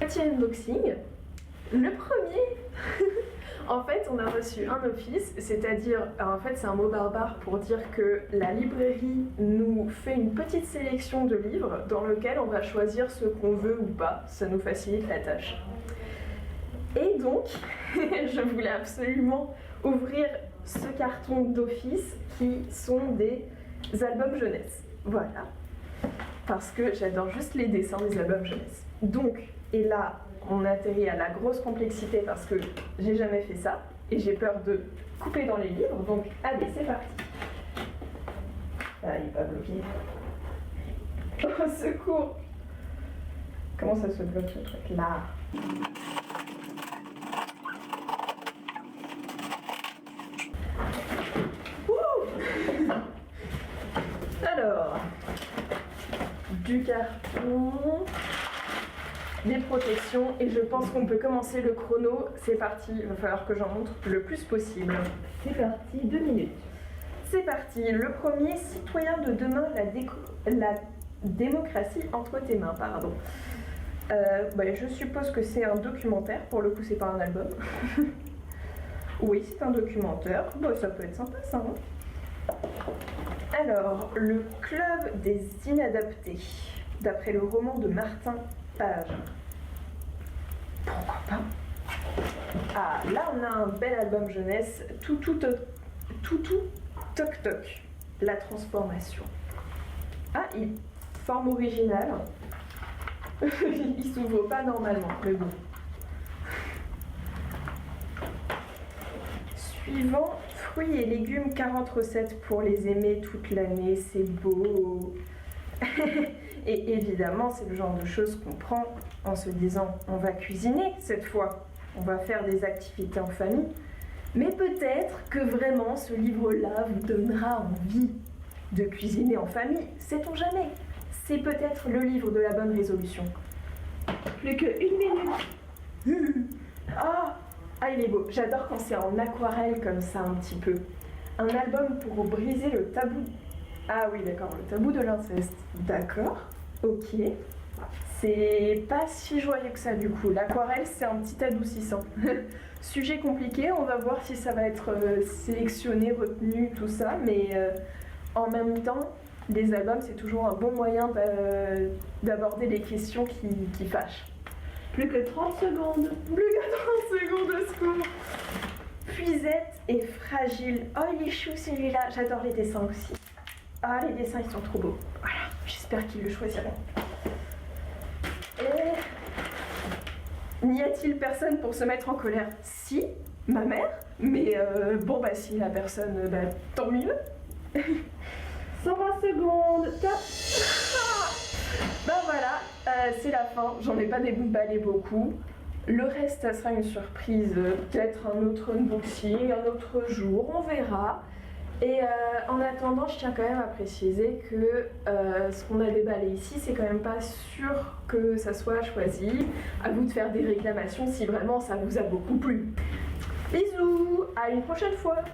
Petit unboxing. Le premier, en fait, on a reçu un office, c'est-à-dire, en fait, c'est un mot barbare pour dire que la librairie nous fait une petite sélection de livres dans lequel on va choisir ce qu'on veut ou pas. Ça nous facilite la tâche. Et donc, je voulais absolument ouvrir ce carton d'office qui sont des albums jeunesse. Voilà. Parce que j'adore juste les dessins des albums jeunesse. Donc, et là, on atterrit à la grosse complexité parce que j'ai jamais fait ça et j'ai peur de couper dans les livres. Donc, allez, c'est parti. Ah, il n'est pas bloqué. Oh, secours! Comment ça se bloque ce truc là? Alors, du carton, des protections, et je pense qu'on peut commencer le chrono. C'est parti, il va falloir que j'en montre le plus possible. C'est parti, 2 minutes. C'est parti, le premier, citoyen de demain, la démocratie entre tes mains, pardon. Je suppose que c'est un documentaire, pour le coup c'est pas un album. Oui, c'est un documentaire, ça peut être sympa ça, hein. Alors, le club des inadaptés, d'après le roman de Martin Page. Pourquoi pas? Ah, là on a un bel album jeunesse, Toutou Toc Toc, la transformation. Ah, forme originale. Il s'ouvre pas normalement, mais bon. Suivant, fruits et légumes, 40 recettes pour les aimer toute l'année, c'est beau. Et évidemment, c'est le genre de choses qu'on prend en se disant on va cuisiner cette fois, on va faire des activités en famille. Mais peut-être que vraiment ce livre-là vous donnera envie de cuisiner en famille, sait-on jamais. C'est peut-être le livre de la bonne résolution. Plus que 1 minute. Ah, il est beau. J'adore quand c'est en aquarelle comme ça un petit peu. Un album pour briser le tabou. Ah oui, d'accord, le tabou de l'inceste. D'accord, ok. C'est pas si joyeux que ça du coup. L'aquarelle, c'est un petit adoucissant. Sujet compliqué, on va voir si ça va être sélectionné, retenu, tout ça. Mais en même temps, les albums, c'est toujours un bon moyen d'aborder les questions qui fâchent. Plus que 30 secondes. Plus que 30 secondes, de secours. Puisette et fragile. Oh, il est chou celui-là. J'adore les dessins aussi. Ah, les dessins, ils sont trop beaux. Voilà, j'espère qu'ils le choisiront. Et... N'y a-t-il personne pour se mettre en colère? Si, ma mère. Mais si la personne, tant mieux. 120 secondes. Top. Voilà, c'est la fin. J'en ai pas déballé beaucoup. Le reste, ça sera une surprise. Peut-être un autre unboxing, un autre jour, on verra. Et en attendant, je tiens quand même à préciser que ce qu'on a déballé ici, c'est quand même pas sûr que ça soit choisi. À vous de faire des réclamations si vraiment ça vous a beaucoup plu. Bisous, à une prochaine fois.